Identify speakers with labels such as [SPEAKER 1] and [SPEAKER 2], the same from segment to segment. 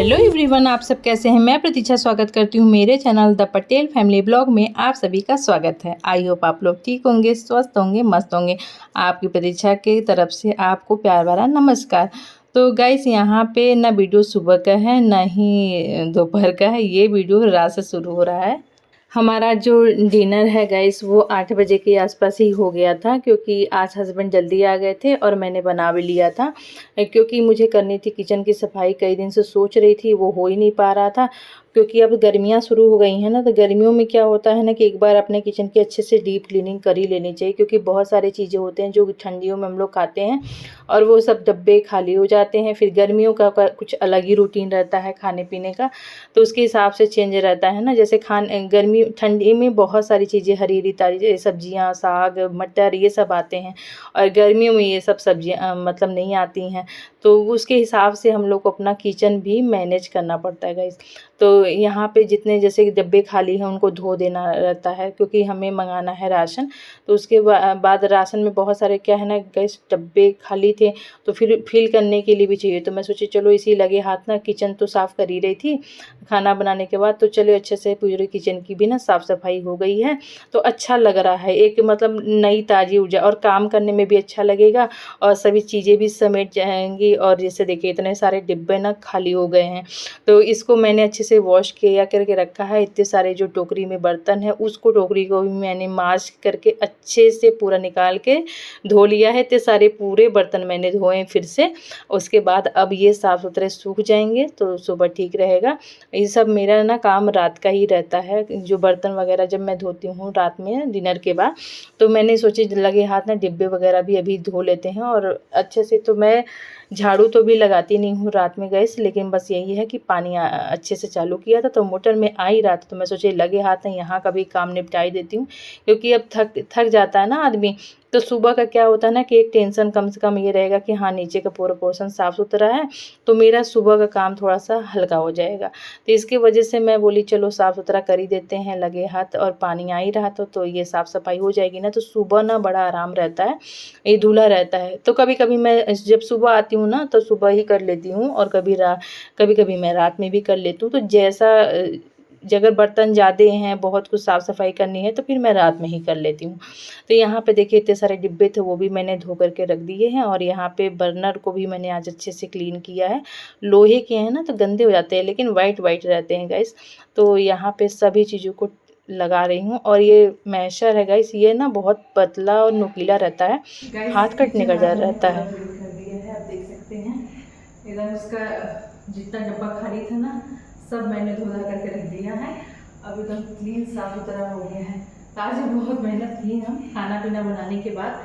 [SPEAKER 1] Hello everyone, आप सब कैसे हैं। मैं प्रतीक्षा स्वागत करती हूं मेरे channel the Patel family blog में। आप सभी का स्वागत है। आई होप आप लोग ठीक होंगे, स्वस्थ होंगे, मस्त होंगे। आपकी प्रतीक्षा की तरफ से आपको प्यार भरा नमस्कार। तो गाइस, यहाँ पे ना वीडियो सुबह का है ना ही दोपहर का है, ये वीडियो रात से शुरू हो रहा है। हमारा जो डिनर है गाइस वो 8 बजे के आसपास ही हो गया था, क्योंकि आज हस्बैंड जल्दी आ गए थे और मैंने बना भी लिया था, क्योंकि मुझे करनी थी किचन की सफाई। कई दिन से सोच रही थी, वो हो ही नहीं पा रहा था, क्योंकि अब गर्मियाँ शुरू हो गई हैं ना। तो गर्मियों में क्या होता है ना कि एक बार अपने किचन की अच्छे से डीप क्लीनिंग कर ही लेनी चाहिए, क्योंकि बहुत सारी चीज़ें होते हैं जो ठंडियों में हम लोग खाते हैं और वो सब डब्बे खाली हो जाते हैं। फिर गर्मियों का कुछ अलग ही रूटीन रहता है खाने पीने का, तो उसके हिसाब से चेंज रहता है ना। जैसे गर्मी ठंडी में बहुत सारी चीज़ें, हरी हरी ताज़ी सब्जियां, साग, मटर, ये सब आते हैं, और गर्मियों में ये सब सब्जियां मतलब नहीं आती हैं। तो उसके हिसाब से हम लोग को अपना किचन भी मैनेज करना पड़ता है गाइस। तो यहाँ पे जितने जैसे डब्बे खाली हैं उनको धो देना रहता है, क्योंकि हमें मंगाना है राशन। तो उसके बाद राशन में बहुत सारे क्या है ना गैस, डब्बे खाली थे, तो फिर फिल करने के लिए भी चाहिए। तो मैं सोची चलो इसी लगे हाथ ना, किचन तो साफ़ कर ही रही थी खाना बनाने के बाद, तो चलो अच्छे से पूरे किचन की भी ना साफ़ सफाई हो गई है। तो अच्छा लग रहा है, एक मतलब नई ताज़ी ऊर्जा, और काम करने में भी अच्छा लगेगा और सभी चीज़ें भी समेट जाएंगी। और जैसे देखिए इतने सारे डिब्बे ना खाली हो गए हैं, तो इसको मैंने अच्छे से वॉश किया करके रखा है। इतने सारे जो टोकरी में बर्तन है, उसको टोकरी को भी मैंने माज करके अच्छे से पूरा निकाल के धो लिया है। इतने सारे पूरे बर्तन मैंने धोए फिर से। उसके बाद अब ये साफ़ सुथरे सूख जाएंगे तो सुबह ठीक रहेगा। ये सब मेरा ना काम रात का ही रहता है, जो बर्तन वगैरह जब मैं धोती हूँ रात में डिनर के बाद, तो मैंने सोची लगे हाथ ना डिब्बे वगैरह भी अभी धो लेते हैं। और अच्छे से तो मैं झाड़ू तो भी लगाती नहीं हूँ रात में गैस, लेकिन बस यही है कि पानी अच्छे से चालू किया था तो मोटर में आ ही रहा था, तो मैं सोचे लगे हाथ ना यहाँ का भी काम निपटाई देती हूँ, क्योंकि अब थक जाता है ना आदमी। तो सुबह का क्या होता है ना कि एक टेंशन कम से कम ये रहेगा कि हाँ नीचे का पूरा पोर्शन साफ़ सुथरा है, तो मेरा सुबह का काम थोड़ा सा हल्का हो जाएगा। तो इसकी वजह से मैं बोली चलो साफ़ सुथरा कर ही देते हैं लगे हाथ, और पानी आ ही रहा था तो ये साफ़ सफाई हो जाएगी ना, तो सुबह ना बड़ा आराम रहता है, ये धुला रहता है। तो कभी कभी मैं जब सुबह आती हूँ ना तो सुबह ही कर लेती हूँ, और कभी कभी मैं रात में भी कर लेती हूँ। तो जैसा अगर बर्तन ज़्यादा हैं, बहुत कुछ साफ़ सफाई करनी है, तो फिर मैं रात में ही कर लेती हूँ। तो यहाँ पे देखिए इतने सारे डिब्बे थे, वो भी मैंने धो करके रख दिए हैं। और यहाँ पे बर्नर को भी मैंने आज अच्छे से क्लीन किया है। लोहे के हैं ना तो गंदे हो जाते हैं, लेकिन वाइट वाइट रहते हैं गाइस। तो यहाँ पे सभी चीज़ों को लगा रही हूँ। और ये मैशर है गाइस, ये ना बहुत पतला और नुकीला रहता है, हाथ कटने का डर रहता है। कर दिया है, आप देख सकते हैं एकदम उसका जितना डब्बा खाली था ना सब मैंने धुला करके रख दिया है। अब एकदम क्लीन साफ सुथरा हो गया है। आज बहुत मेहनत की हम खाना पीना बनाने के बाद,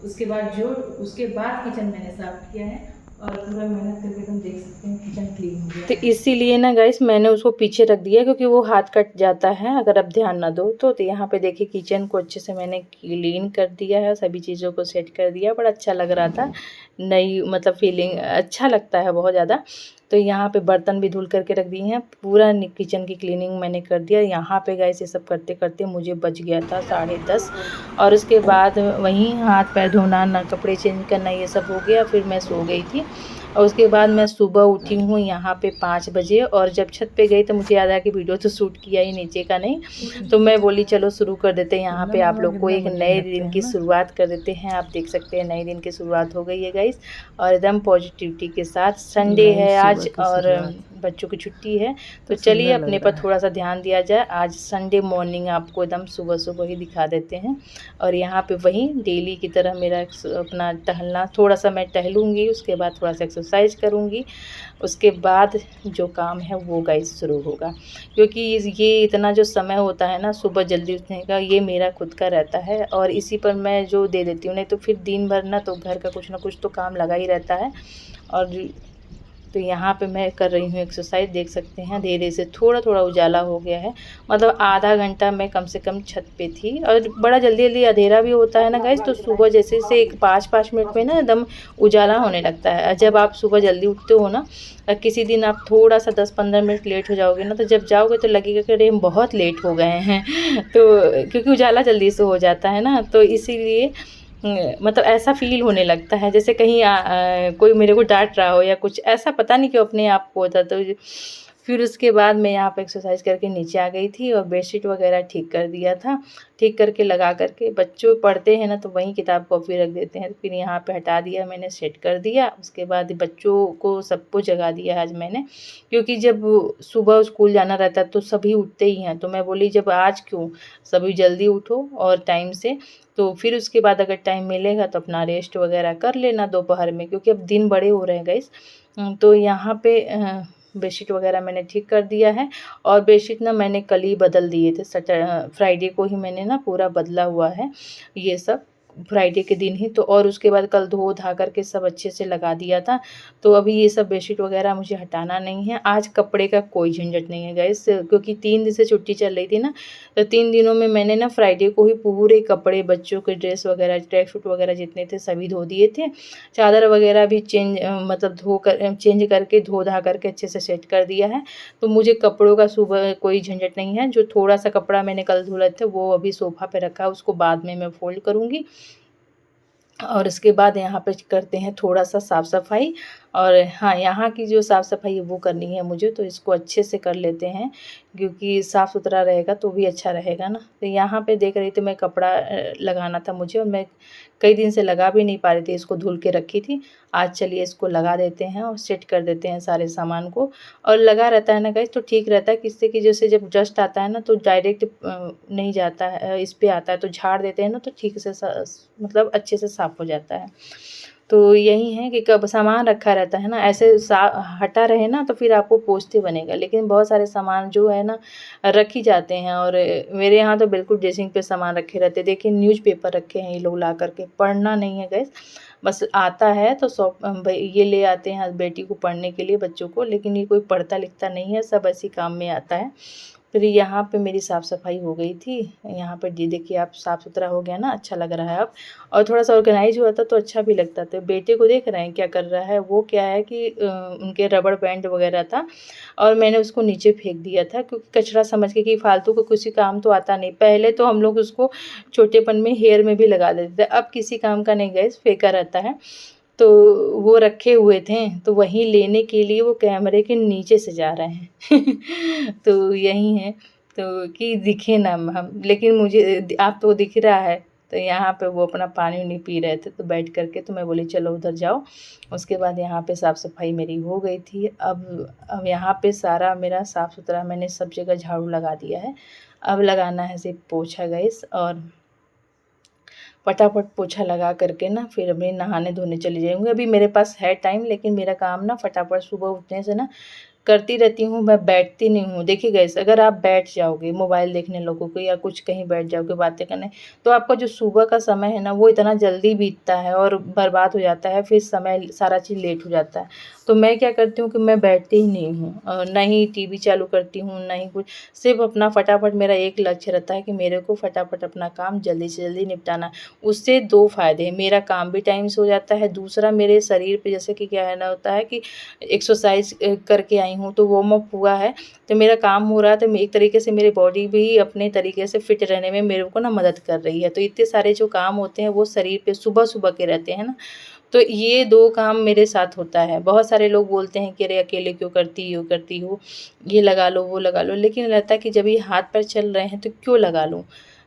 [SPEAKER 1] उसके बाद किचन मैंने साफ किया है, और पूरा मेहनत करके तुम देख सकते हैं किचन क्लीन हो गया। तो इसीलिए ना गाइस मैंने उसको पीछे रख दिया, क्योंकि वो हाथ कट जाता है अगर आप ध्यान ना दो तो। यहाँ पे देखिए किचन को अच्छे से मैंने क्लीन कर दिया है, सभी चीज़ों को सेट कर दिया। बड़ा अच्छा लग रहा था, नई मतलब फीलिंग अच्छा लगता है बहुत ज़्यादा। तो यहाँ पे बर्तन भी धुल करके रख दिए हैं, पूरा किचन की क्लीनिंग मैंने कर दिया। यहाँ पे गाइस ये सब करते करते मुझे बज गया था 10:30, और उसके बाद वहीं हाथ पैर धोना, ना कपड़े चेंज करना, ये सब हो गया। फिर मैं सो गई थी। और उसके बाद मैं सुबह उठी हूँ यहाँ पे 5 बजे, और जब छत पे गई तो मुझे याद आया कि वीडियो तो शूट किया ही नीचे का नहीं, तो मैं बोली चलो शुरू कर देते हैं। यहाँ पे आप लोग को एक नए दिन की शुरुआत कर देते हैं। आप देख सकते हैं नए दिन की शुरुआत हो गई है गाइस, और एकदम पॉजिटिविटी के साथ। संडे है आज और बच्चों की छुट्टी है, तो चलिए अपने पर थोड़ा सा ध्यान दिया जाए। आज संडे मॉर्निंग आपको एकदम सुबह सुबह ही दिखा देते हैं। और यहाँ पे वही डेली की तरह मेरा अपना टहलना, थोड़ा सा मैं टहलूँगी, उसके बाद थोड़ा सा एक्सरसाइज करूँगी, उसके बाद जो काम है वो गाइस शुरू होगा। क्योंकि ये इतना जो समय होता है ना सुबह जल्दी उठने का, ये मेरा खुद का रहता है, और इसी पर मैं जो दे देती हूँ। नहीं तो फिर दिन भर ना तो घर का कुछ ना कुछ तो काम लगा ही रहता है। और तो यहाँ पे मैं कर रही हूँ एक्सरसाइज, देख सकते हैं धीरे से थोड़ा थोड़ा उजाला हो गया है। मतलब आधा घंटा मैं कम से कम छत पे थी, और बड़ा जल्दी जल्दी अंधेरा भी होता है ना गाइस, तो सुबह जैसे से एक 5-5 मिनट में ना एकदम उजाला होने लगता है। जब आप सुबह जल्दी उठते हो ना, किसी दिन आप थोड़ा सा 10-15 मिनट लेट हो जाओगे ना, तो जब जाओगे तो लगेगा कि अरे हम बहुत लेट हो गए हैं तो क्योंकि उजाला जल्दी से हो जाता है ना, तो इसीलिए मतलब ऐसा फ़ील होने लगता है जैसे कहीं कोई मेरे को डाँट रहा हो या कुछ ऐसा, पता नहीं क्यों अपने आप को होता। तो फिर उसके बाद मैं यहाँ पे एक्सरसाइज़ करके नीचे आ गई थी और बेडशीट वग़ैरह ठीक कर दिया था। ठीक करके लगा कर के, बच्चों पढ़ते हैं ना तो वहीं किताब कॉपी रख देते हैं, तो फिर यहाँ पे हटा दिया मैंने, सेट कर दिया। उसके बाद बच्चों को सबको जगा दिया आज मैंने, क्योंकि जब सुबह स्कूल जाना रहता है तो सभी उठते ही हैं। तो मैं बोली जब आज क्यों, सभी जल्दी उठो और टाइम से, तो फिर उसके बाद अगर टाइम मिलेगा तो अपना रेस्ट वग़ैरह कर लेना दोपहर में, क्योंकि अब दिन बड़े हो रहे हैं गाइस। तो यहाँ पे बेडशीट वग़ैरह मैंने ठीक कर दिया है। और बेडशीट ना मैंने कल ही बदल दिए थे, फ्राइडे को ही मैंने ना पूरा बदला हुआ है ये सब, फ्राइडे के दिन ही। तो और उसके बाद कल धो धा करके सब अच्छे से लगा दिया था। तो अभी ये सब बेडशीट वग़ैरह मुझे हटाना नहीं है। आज कपड़े का कोई झंझट नहीं है गाइस, क्योंकि 3 दिन से छुट्टी चल रही थी ना, तो 3 दिनों में मैंने ना फ्राइडे को ही पूरे कपड़े, बच्चों के ड्रेस वग़ैरह, ट्रैक सूट वग़ैरह जितने थे सभी धो दिए थे। चादर वग़ैरह भी मतलब चेंज करके, धो धा करके अच्छे से सेट कर दिया है। तो मुझे कपड़ों का सुबह कोई झंझट नहीं है। जो थोड़ा-सा कपड़ा मैंने कल धुले थे वो अभी सोफ़ा पे रखा है, उसको बाद में मैं फ़ोल्ड करूँगी। और उसके बाद यहाँ पे करते हैं थोड़ा-सा साफ़-सफ़ाई। और हाँ, यहाँ की जो साफ़-सफ़ाई है वो करनी है मुझे, तो इसको अच्छे से कर लेते हैं, क्योंकि साफ़-सुथरा रहेगा तो भी अच्छा रहेगा ना। तो यहाँ पे देख रही थी मैं, कपड़ा लगाना था मुझे और मैं कई दिन से लगा भी नहीं पा रही थी, इसको धुल के रखी थी। आज चलिए इसको लगा देते हैं और सेट कर देते हैं सारे सामान को। और लगा रहता है ना गाइस तो ठीक रहता है, किससे कि जैसे जब डस्ट आता है ना तो डायरेक्ट नहीं जाता है, इस पे आता है, तो झाड़ देते हैं ना तो ठीक से मतलब अच्छे से साफ़ हो जाता है। तो यही है कि कब सामान रखा रहता है ना, ऐसे हटा रहे ना तो फिर आपको पोंछते बनेगा, लेकिन बहुत सारे सामान जो है ना रख ही जाते हैं। और मेरे यहाँ तो बिल्कुल ड्रेसिंग पे सामान रखे रहते हैं। देखिए न्यूज़पेपर रखे हैं ये लोग ला कर के, पढ़ना नहीं है गाइस, बस आता है तो भई ये ले आते हैं बेटी को पढ़ने के लिए, बच्चों को, लेकिन ये कोई पढ़ता लिखता नहीं है, सब ऐसे काम में आता है। फिर यहाँ पे मेरी साफ़-सफ़ाई हो गई थी। यहाँ पर जी देखिए आप, साफ़-सुथरा हो गया ना, अच्छा लग रहा है अब। और थोड़ा-सा ऑर्गेनाइज़ हुआ था तो अच्छा भी लगता था। बेटे को देख रहे हैं क्या कर रहा है, वो क्या है कि उनके रबड़ बैंड वग़ैरह था और मैंने उसको नीचे फेंक दिया था, क्योंकि कचरा समझ के कि फालतू का किसी काम तो आता नहीं। पहले तो हम लोग उसको छोटेपन में हेयर में भी लगा देते थे, अब किसी काम का नहीं गाइस, फेंका रहता है। तो वो रखे हुए थे, तो वहीं लेने के लिए वो कैमरे के नीचे से जा रहे हैं। तो यही है, तो कि दिखे ना हम, लेकिन मुझे आपको दिख रहा है। तो यहाँ पे वो अपना पानी-वानी पी रहे थे, तो बैठ कर के, तो मैं बोली चलो उधर जाओ। उसके बाद यहाँ पे साफ़-सफ़ाई मेरी हो गई थी। अब यहाँ पे सारा मेरा साफ़-सुथरा, मैंने सब जगह झाड़ू लगा दिया है। अब लगाना है सिर्फ़ पोछा गाइस, और फटाफट पोछा लगा करके ना फिर अभी नहाने-धोने चली जाऊँगी। अभी मेरे पास है टाइम, लेकिन मेरा काम ना फटाफट सुबह उठने से ना करती रहती हूँ, मैं बैठती नहीं हूँ। देखिए गाइस, अगर आप बैठ जाओगे मोबाइल देखने लगोगे या कुछ कहीं बैठ जाओगे बातें करने, तो आपका जो सुबह का समय है ना वो इतना जल्दी बीतता है और बर्बाद हो जाता है, फिर समय सारा चीज़ लेट हो जाता है। तो मैं क्या करती हूँ कि मैं बैठती ही नहीं हूँ, और ना ही टीवी चालू करती हूँ, ना ही कुछ, सिर्फ़ अपना फटाफट, मेरा एक लक्ष्य रहता है कि मेरे को फटाफट अपना काम जल्दी से जल्दी निपटाना है। उससे 2 फ़ायदे हैं, मेरा काम भी टाइम से हो जाता है, दूसरा मेरे शरीर पे जैसे कि क्या है ना होता है कि एक्सरसाइज़ करके आई हूँ, तो वार्म अप हुआ है, तो मेरा काम हो रहा है, तो मैं एक तरीके से मेरी बॉडी भी अपने तरीके से फिट रहने में मेरे को ना मदद कर रही है। तो इतने सारे जो काम होते हैं वो शरीर पे सुबह-सुबह के रहते हैं ना, तो ये 2 काम मेरे साथ होता है। बहुत सारे लोग बोलते हैं कि अरे अकेले क्यों करती हो, ये लगा लो, वो लगा लो, लेकिन रहता है कि जब ये हाथ-पैर चल रहे हैं तो क्यों लगा लूँ?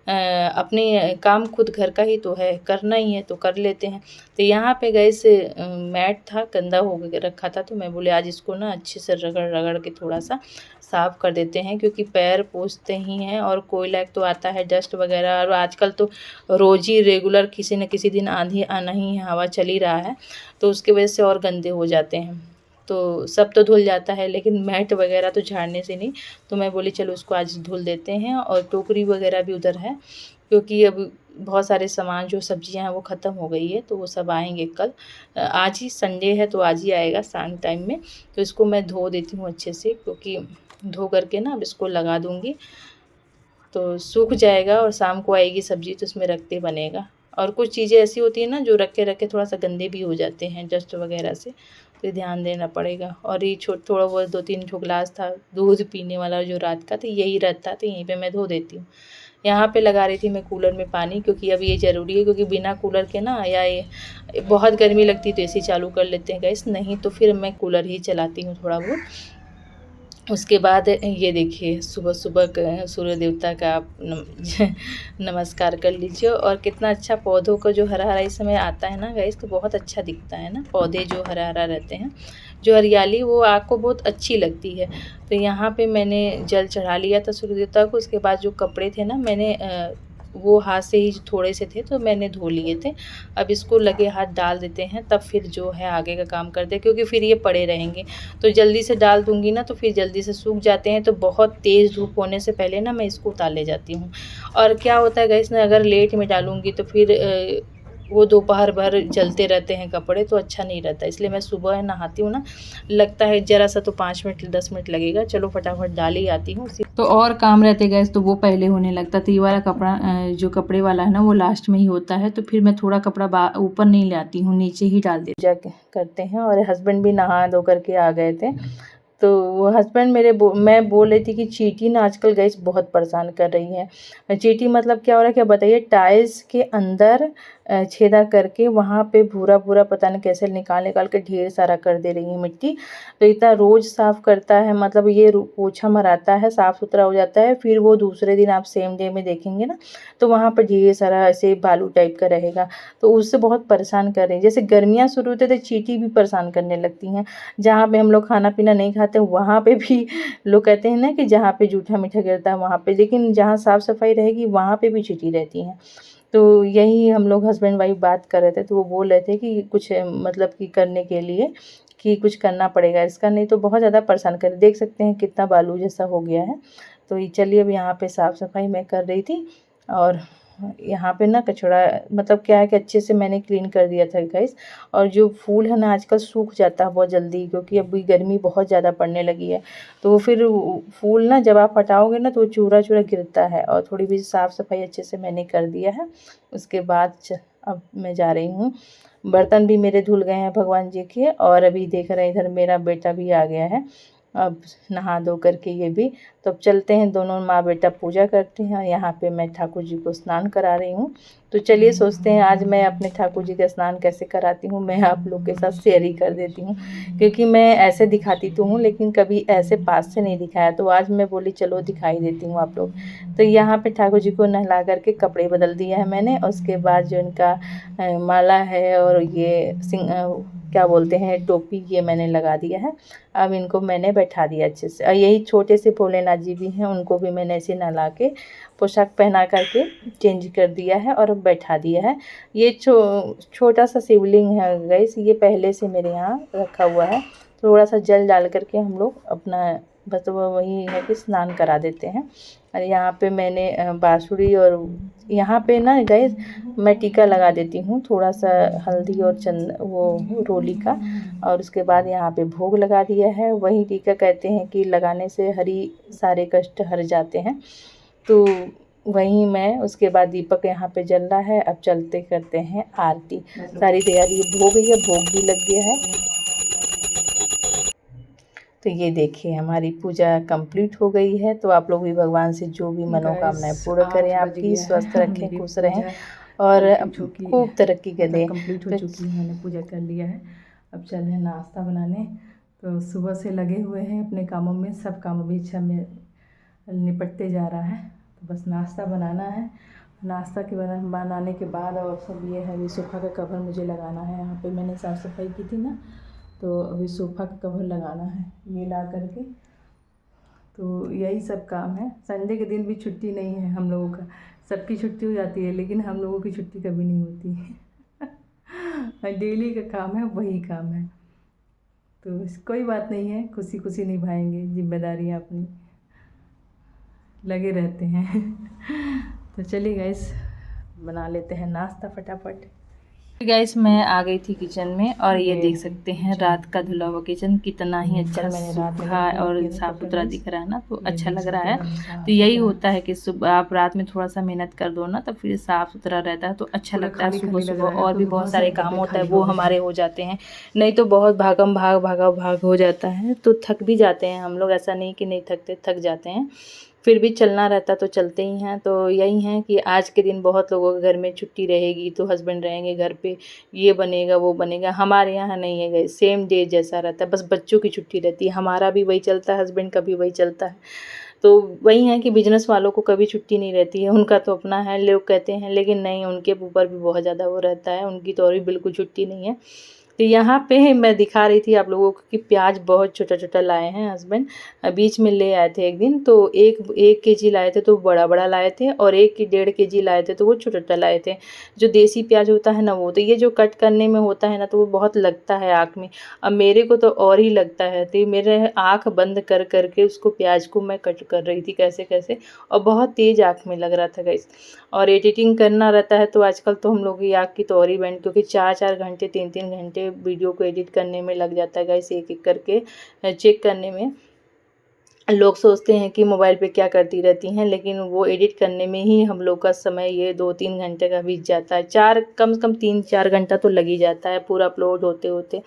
[SPEAKER 1] अपने काम खुद घर का ही तो है, करना ही है तो कर लेते हैं। तो यहाँ पे गैस मैट था, गंदा हो के रखा था, तो मैं बोली आज इसको ना अच्छे से रगड़-रगड़ के थोड़ा-सा साफ़ कर देते हैं, क्योंकि पैर पोंछते ही हैं और कोयला एक तो आता है, डस्ट वग़ैरह, और आजकल तो रोज़ ही रेगुलर किसी न किसी दिन आंधी आना ही है, हवा चल ही रहा है, तो उसकी वजह से और गंदे हो जाते हैं। तो सब तो धुल जाता है, लेकिन मैट वग़ैरह तो झाड़ने से नहीं, तो मैं बोली चलो उसको आज धुल देते हैं। और टोकरी वग़ैरह भी उधर है, क्योंकि अब बहुत सारे सामान जो सब्जियां हैं वो ख़त्म हो गई है, तो वो सब आएँगे कल। आज ही संडे है तो आज ही आएगा शाम टाइम में, तो इसको मैं धो देती हूँ अच्छे से, क्योंकि धो करके ना अब इसको लगा दूँगी तो सूख जाएगा, और शाम को आएगी सब्ज़ी तो उसमें रखते बनेगा। और कुछ चीज़ें ऐसी होती हैं ना जो रखे-रखे थोड़ा-सा गंदे भी हो जाते हैं डस्ट वग़ैरह से, तो ध्यान देना पड़ेगा। और ये थोड़ा बहुत 2-3 ठो ग्लास था दूध पीने वाला जो रात का, तो यही रहता, तो यहीं पे मैं धो देती हूँ। यहाँ पे लगा रही थी मैं कूलर में पानी, क्योंकि अब ये ज़रूरी है, क्योंकि बिना कूलर के ना या ये बहुत गर्मी लगती है तो एसी चालू कर लेते हैं गैस, नहीं तो फिर मैं कूलर ही चलाती हूँ थोड़ा बहुत। उसके बाद ये देखिए सुबह सुबह सूर्य देवता का आप नमस्कार कर लीजिए। और कितना अच्छा पौधों का जो हरा हरा इस समय आता है ना गाइस, तो बहुत अच्छा दिखता है ना, पौधे जो हरा हरा रहते हैं, जो हरियाली वो आँख को बहुत अच्छी लगती है। तो यहाँ पे मैंने जल चढ़ा लिया था सूर्य देवता को। उसके बाद जो कपड़े थे ना, मैंने वो हाथ से ही थोड़े से थे तो मैंने धो लिए थे। अब इसको लगे हाथ डाल देते हैं, तब फिर जो है आगे का काम करते हैं, क्योंकि फिर ये पड़े रहेंगे। तो जल्दी से डाल दूँगी ना तो फिर जल्दी से सूख जाते हैं। तो बहुत तेज़ धूप होने से पहले ना मैं इसको उतार ले जाती हूँ। और क्या होता है गाइस ना, अगर लेट में डालूँगी तो फिर वो दोपहर भर जलते रहते हैं कपड़े, तो अच्छा नहीं रहता। इसलिए मैं सुबह नहाती हूँ ना, लगता है ज़रा सा तो 5 मिनट 10 मिनट लगेगा, चलो फटाफट डाल ही आती हूँ। तो और काम रहते गैस तो वो पहले होने लगता। तो ये वाला कपड़ा जो कपड़े वाला है ना, वो लास्ट में ही होता है। तो फिर मैं थोड़ा कपड़ा ऊपर नहीं लाती हूँ, नीचे ही डाल देती हूँ। पूजा करते हैं। और हस्बैंड भी नहा धो करके आ गए थे। तो वो हस्बैंड मेरे मैं बोल रही थी कि चींटी ना आजकल गैस बहुत परेशान कर रही है। चींटी मतलब क्या हो रहा है क्या बताइए, टाइल्स के अंदर छेदा करके वहाँ पे भूरा भूरा पता नहीं कैसे निकाल निकाल के ढेर सारा कर दे रही है मिट्टी। तो इतना रोज़ साफ़ करता है, मतलब ये पोछा मराता है, साफ़ सुथरा हो जाता है, फिर वो दूसरे दिन आप सेम डे में देखेंगे ना, तो वहाँ पर ढेर सारा ऐसे बालू टाइप का रहेगा। तो उससे बहुत परेशान कर रही है। जैसे गर्मियाँ शुरू होते तो चींटी भी परेशान करने लगती हैं। जहाँ पे हम लोग खाना पीना नहीं खाते वहाँ पे भी लोग कहते हैं ना कि जहाँ पे जूठा मीठा गिरता है वहाँ पे, लेकिन जहाँ साफ़ सफाई रहेगी वहाँ पे भी चींटी रहती हैं। तो यही हम लोग हस्बैंड वाइफ बात कर रहे थे, तो वो बोल रहे थे कि कुछ मतलब कि करने के लिए कि कुछ करना पड़ेगा इसका, नहीं तो बहुत ज़्यादा परेशान कर, देख सकते हैं कितना बालू जैसा हो गया है। तो ये चलिए अब यहाँ पे साफ़ सफाई मैं कर रही थी। और यहाँ पे ना कचड़ा मतलब क्या है कि अच्छे से मैंने क्लीन कर दिया था गाइस। और जो फूल है ना आजकल सूख जाता है बहुत जल्दी, क्योंकि अभी गर्मी बहुत ज़्यादा पड़ने लगी है। तो फिर फूल ना जब आप हटाओगे ना तो चूरा चूरा गिरता है। और थोड़ी भी साफ़ सफाई अच्छे से मैंने कर दिया है। उसके बाद अब मैं जा रही हूँ। बर्तन भी मेरे धुल गए हैं भगवान जी के। और अभी देख रहे हैं इधर मेरा बेटा भी आ गया है, अब नहा धो करके ये भी। तो अब चलते हैं, दोनों माँ बेटा पूजा करते हैं। और यहाँ पे मैं ठाकुर जी को स्नान करा रही हूँ। तो चलिए सोचते हैं आज मैं अपने ठाकुर जी का स्नान कैसे कराती हूँ, मैं आप लोग के साथ शेयर ही कर देती हूँ। क्योंकि मैं ऐसे दिखाती तो हूँ लेकिन कभी ऐसे पास से नहीं दिखाया, तो आज मैं बोली चलो दिखाई देती हूँ आप लोग। तो यहाँ पे ठाकुर जी को नहला करके कपड़े बदल दिया है मैंने। उसके बाद जो इनका माला है और ये क्या बोलते हैं टोपी, ये मैंने लगा दिया है। अब इनको मैंने बैठा दिया अच्छे से। और यही छोटे से भोलेनाथ जी भी हैं, उनको भी मैंने ऐसे नहला के पोशाक पहना करके चेंज कर दिया है और बैठा दिया है। ये छोटा सा शिवलिंग है गाइस, ये पहले से मेरे यहाँ रखा हुआ है। थोड़ा सा जल डाल करके हम लोग अपना बस वही है कि स्नान करा देते हैं। और यहाँ पे मैंने बाँसुरी और यहाँ पे ना गाइस मैं टीका लगा देती हूँ, थोड़ा सा हल्दी और वो रोली का। और उसके बाद यहाँ पे भोग लगा दिया है। वही टीका कहते हैं कि लगाने से सारे कष्ट हर जाते हैं। तो वहीं मैं उसके बाद दीपक यहाँ पे जल रहा है। अब चलते करते हैं आरती। सारी तैयारी हो गई है, भोग भी लग गया है। तो ये देखिए हमारी पूजा कंप्लीट हो गई है। तो आप लोग भी भगवान से जो भी मनोकामनाएं पूर्ण करें, आपकी स्वस्थ रखें, खुश रहें और खूब तरक्की करें। कंप्लीट हो चुकी है, मैंने पूजा कर लिया है। अब चल है नाश्ता बनाने। तो सुबह से लगे हुए हैं अपने कामों में, सब काम अभी अच्छा में निपटते जा रहा है। तो बस नाश्ता बनाना है। नाश्ता के बनाने के बाद और सब ये है, सोफ़ा का कवर मुझे लगाना है। यहाँ पे मैंने साफ़ सफाई की थी ना, तो अभी सोफ़ा का कवर लगाना है ये ला करके। तो यही सब काम है। संडे के दिन भी छुट्टी नहीं है हम लोगों का, सबकी छुट्टी हो जाती है लेकिन हम लोगों की छुट्टी कभी नहीं होती है। डेली का काम है, वही काम है। तो कोई बात नहीं है, खुशी खुशी निभाएंगे, जिम्मेदारियाँ अपनी लगे रहते हैं। तो चलिए गाइस बना लेते हैं नाश्ता फटाफट। गाइस मैं आ गई थी किचन में और ये देख सकते हैं रात का धुला हुआ किचन कितना ही अच्छा सूखा और साफ सुथरा दिख रहा है ना, तो अच्छा लग रहा है। तो यही होता है कि सुबह आप रात में थोड़ा सा मेहनत कर दो ना, तो फिर साफ सुथरा रहता है तो अच्छा लगता है। सुबह सुबह और भी बहुत सारे काम होता है वो हमारे हो जाते हैं, नहीं तो बहुत भागा भाग हो जाता है, तो थक भी जाते हैं हम लोग। ऐसा नहीं कि नहीं थकते, थक जाते हैं। फिर भी चलना रहता तो चलते ही हैं। तो यही है कि आज के दिन बहुत लोगों के घर में छुट्टी रहेगी तो हस्बैंड रहेंगे घर पे, ये बनेगा वो बनेगा। हमारे यहाँ नहीं है गाइस, सेम डे जैसा रहता है, बस बच्चों की छुट्टी रहती है। हमारा भी वही चलता है, हस्बैंड का भी वही चलता है। तो वही है कि बिजनेस वालों को कभी छुट्टी नहीं रहती है, उनका तो अपना है लोग कहते हैं, लेकिन नहीं, उनके ऊपर भी बहुत ज़्यादा वो रहता है, उनकी तो और भी बिल्कुल छुट्टी नहीं है। तो यहाँ पे मैं दिखा रही थी आप लोगों को कि प्याज बहुत छोटा-छोटा लाए हैं हस्बैंड। बीच में ले आए थे एक दिन, तो 1 केजी लाए थे तो बड़ा-बड़ा लाए थे, और 1 डेढ़ केजी लाए थे तो वो छोटा-छोटा लाए थे। जो देसी प्याज होता है ना वो, तो ये जो कट करने में होता है ना तो वो बहुत लगता है आँख में। अब मेरे को तो और ही लगता है, तो मेरे आँख बंद कर के उसको प्याज को मैं कट कर रही थी कैसे-कैसे, और बहुत तेज़ आँख में लग रहा था गाइस। और एडिटिंग करना रहता है तो आजकल तो हम लोग की आँख की तो और ही बैंड, क्योंकि 4-4 घंटे 3-3 घंटे वीडियो को एडिट करने में लग जाता है गाइस, एक-एक करके चेक करने में। लोग सोचते हैं कि मोबाइल पे क्या करती रहती हैं, लेकिन वो एडिट करने में ही हम लोग का समय ये 2-3 घंटे का बीत जाता है। 4 कम से कम 3-4 घंटा तो लग ही जाता है पूरा अपलोड होते-होते।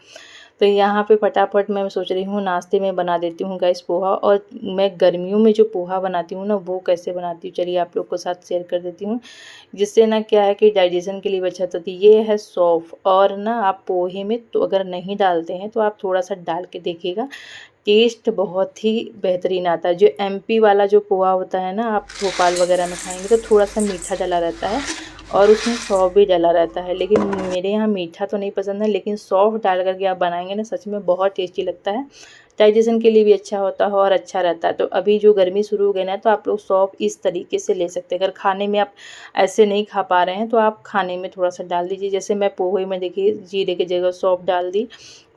[SPEAKER 1] तो यहाँ पे फटाफट मैं सोच रही हूँ नाश्ते में बना देती हूँ गाइस पोहा। और मैं गर्मियों में जो पोहा बनाती हूँ ना वो कैसे बनाती हूँ चलिए आप लोग के साथ शेयर कर देती हूँ, जिससे ना क्या है कि डाइजेशन के लिए भी अच्छा होती है। ये है सौंफ, और ना आप पोहे में तो अगर नहीं डालते हैं तो आप थोड़ा सा डाल के देखिएगा, टेस्ट बहुत ही बेहतरीन आता है। जो एमपी वाला जो पोहा होता है ना, आप भोपाल वगैरह में खाएंगे तो थोड़ा सा मीठा डला रहता है और उसमें सौंफ भी डला रहता है, लेकिन मेरे यहाँ मीठा तो नहीं पसंद है, लेकिन सौंफ डाल करके आप बनाएंगे ना सच में बहुत टेस्टी लगता है। डाइजेशन के लिए भी अच्छा होता है और अच्छा रहता है। तो अभी जो गर्मी शुरू हो गई ना तो आप लोग सौंफ इस तरीके से ले सकते हैं। अगर खाने में आप ऐसे नहीं खा पा रहे हैं तो आप खाने में थोड़ा सा डाल दीजिए। जैसे मैं पोहे में देखिए जीरे की जगह सौंफ डाल दी,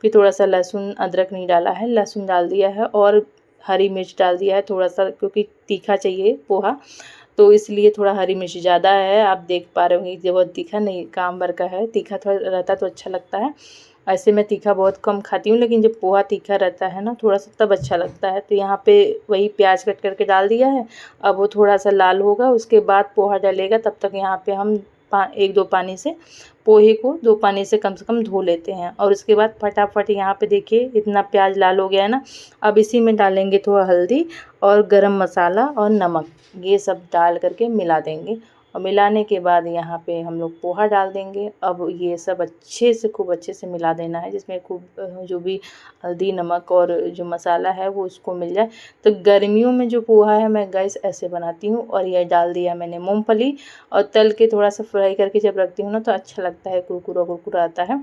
[SPEAKER 1] फिर थोड़ा सा लहसुन, अदरक नहीं डाला है, लहसुन डाल दिया है और हरी मिर्च डाल दिया है थोड़ा सा, क्योंकि तीखा चाहिए पोहा, तो इसलिए थोड़ा हरी मिर्च ज़्यादा है। आप देख पा रहे होंगे कि बहुत तीखा नहीं, काम भर का है, तीखा थोड़ा रहता तो अच्छा लगता है। ऐसे मैं तीखा बहुत कम खाती हूँ, लेकिन जब पोहा तीखा रहता है ना थोड़ा सा तब अच्छा लगता है। तो यहाँ पे वही प्याज कट करके डाल दिया है। अब वो थोड़ा सा लाल होगा उसके बाद पोहा डालेगा, तब तक यहाँ पे हम 1-2 पानी से पोहे को 2 पानी से कम धो लेते हैं। और उसके बाद फटाफट यहाँ पे देखिए इतना प्याज लाल हो गया है ना, अब इसी में डालेंगे थोड़ा हल्दी और गरम मसाला और नमक, ये सब डाल करके मिला देंगे। और मिलाने के बाद यहाँ पे हम लोग पोहा डाल देंगे। अब ये सब अच्छे से खूब अच्छे से मिला देना है, जिसमें खूब जो भी हल्दी नमक और जो मसाला है वो उसको मिल जाए। तो गर्मियों में जो पोहा है मैं गाइस ऐसे बनाती हूँ। और ये डाल दिया मैंने मूंगफली, और तल के थोड़ा सा फ्राई करके जब रखती हूँ ना तो अच्छा लगता है, कुरकुरा कुरकुरा आता है।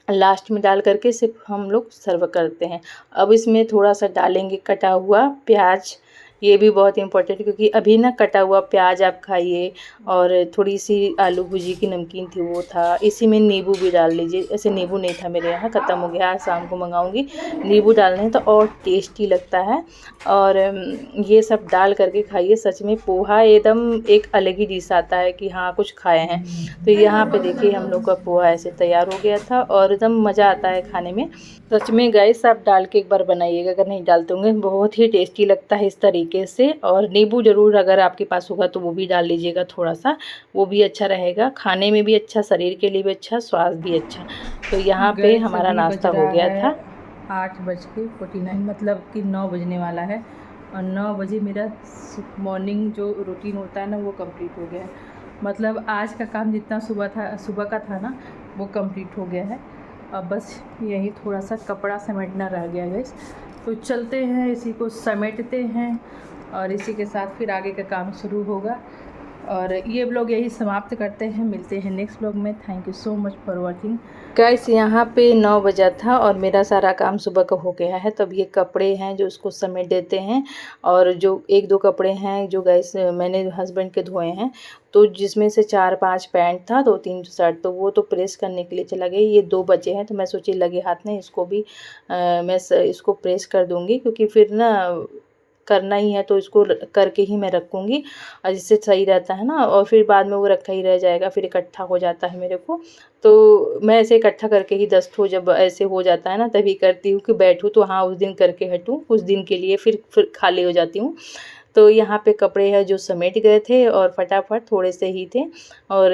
[SPEAKER 1] लास्ट में डाल करके सिर्फ हम लोग सर्व करते हैं। अब इसमें थोड़ा सा डालेंगे कटा हुआ प्याज, ये भी बहुत इम्पोर्टेंट, क्योंकि अभी ना कटा हुआ प्याज आप खाइए, और थोड़ी सी आलू भुजी की नमकीन थी वो था, इसी में नींबू भी डाल लीजिए। ऐसे नींबू नहीं था मेरे यहाँ, ख़त्म हो गया, आज शाम को मंगाऊंगी। नींबू डालने हैं तो और टेस्टी लगता है। और ये सब डाल करके खाइए, सच में पोहा एकदम एक अलग ही डिश आता है कि हाँ कुछ खाए हैं। तो यहाँ पे देखिए हम लोग का पोहा ऐसे तैयार हो गया था और एकदम मज़ा आता है खाने में। सच में गाइस आप डाल के एक बार बनाइएगा, अगर नहीं डालते होंगे बहुत ही टेस्टी लगता है इस तरीके से। और नींबू ज़रूर अगर आपके पास होगा तो वो भी डाल लीजिएगा थोड़ा सा, वो भी अच्छा रहेगा, खाने में भी अच्छा, शरीर के लिए भी अच्छा, स्वास्थ्य भी अच्छा। तो यहाँ पे हमारा नाश्ता हो गया था 8:49, मतलब कि 9 बजने वाला है। और 9 बजे मेरा मॉर्निंग जो रूटीन होता है ना वो कंप्लीट हो गया है। मतलब आज का काम जितना सुबह का था ना वो कंप्लीट हो गया है। अब बस यही थोड़ा सा कपड़ा समेटना रह गया है। तो चलते हैं, इसी को समेटते हैं और इसी के साथ फिर आगे का काम शुरू होगा। और ये ब्लॉग यही समाप्त करते हैं, मिलते हैं नेक्स्ट ब्लॉग में। Thank you so much for watching guys. यहाँ पे 9 बजा था और मेरा सारा काम सुबह का हो गया है। तब ये कपड़े हैं जो उसको समेट देते हैं, और जो 1-2 कपड़े हैं जो गाइस मैंने हस्बैंड के धोए हैं, तो जिसमें से 4-5 पैंट था, 2-3 शर्ट, तो वो तो प्रेस करने के लिए चला गया। ये 2 बचे हैं तो मैं सोची लगे हाथ में इसको भी मैं इसको प्रेस कर दूँगी, क्योंकि फिर ना करना ही है तो इसको करके ही मैं रखूँगी, और जिससे सही रहता है ना, और फिर बाद में वो रखा ही रह जाएगा, फिर इकट्ठा हो जाता है मेरे को। तो मैं ऐसे इकट्ठा करके ही दस्त हो, जब ऐसे हो जाता है ना तभी करती हूँ कि बैठूँ तो हाँ उस दिन करके हटूँ कुछ दिन के लिए, फिर खाली हो जाती हूँ। तो यहाँ पे कपड़े है जो समेट गए थे और फटाफट थोड़े से ही थे, और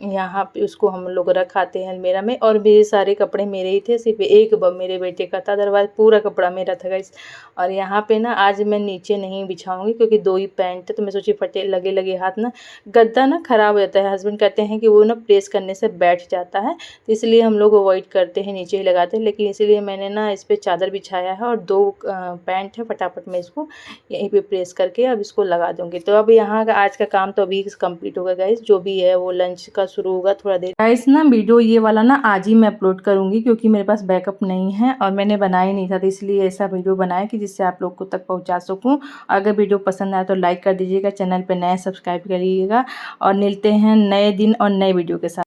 [SPEAKER 1] यहाँ पे उसको हम लोग रखाते हैं अलमीरा में। और भी सारे कपड़े मेरे ही थे, सिर्फ एक मेरे बेटे का था, अदरवाइज पूरा कपड़ा मेरा था गाइस। और यहाँ पे ना आज मैं नीचे नहीं बिछाऊंगी क्योंकि 2 ही पैंट है, तो मैं सोची फटे लगे लगे हाथ ना गद्दा ना ख़राब हो जाता है। हस्बैंड कहते हैं कि वो ना प्रेस करने से बैठ जाता है, तो इसलिए हम लोग अवॉइड करते हैं, नीचे ही लगाते हैं। लेकिन इसीलिए मैंने ना इस पर चादर बिछाया है और 2 पैंट है, फटाफट मैं इसको यहीं पे प्रेस करके अब इसको लगा दूंगी। तो अब यहाँ का आज का काम तो अभी कंप्लीट होगा गाइस, जो भी है वो लंच का शुरू होगा थोड़ा देर। गाइस ना वीडियो ये वाला ना आज ही मैं अपलोड करूंगी क्योंकि मेरे पास बैकअप नहीं है और मैंने बनाया नहीं था, तो इसलिए ऐसा वीडियो बनाया कि जिससे आप लोग को तक पहुँचा सकूँ। अगर वीडियो पसंद आए तो लाइक कर दीजिएगा, चैनल पर नए सब्सक्राइब करिएगा, और मिलते हैं नए दिन और नए वीडियो के साथ।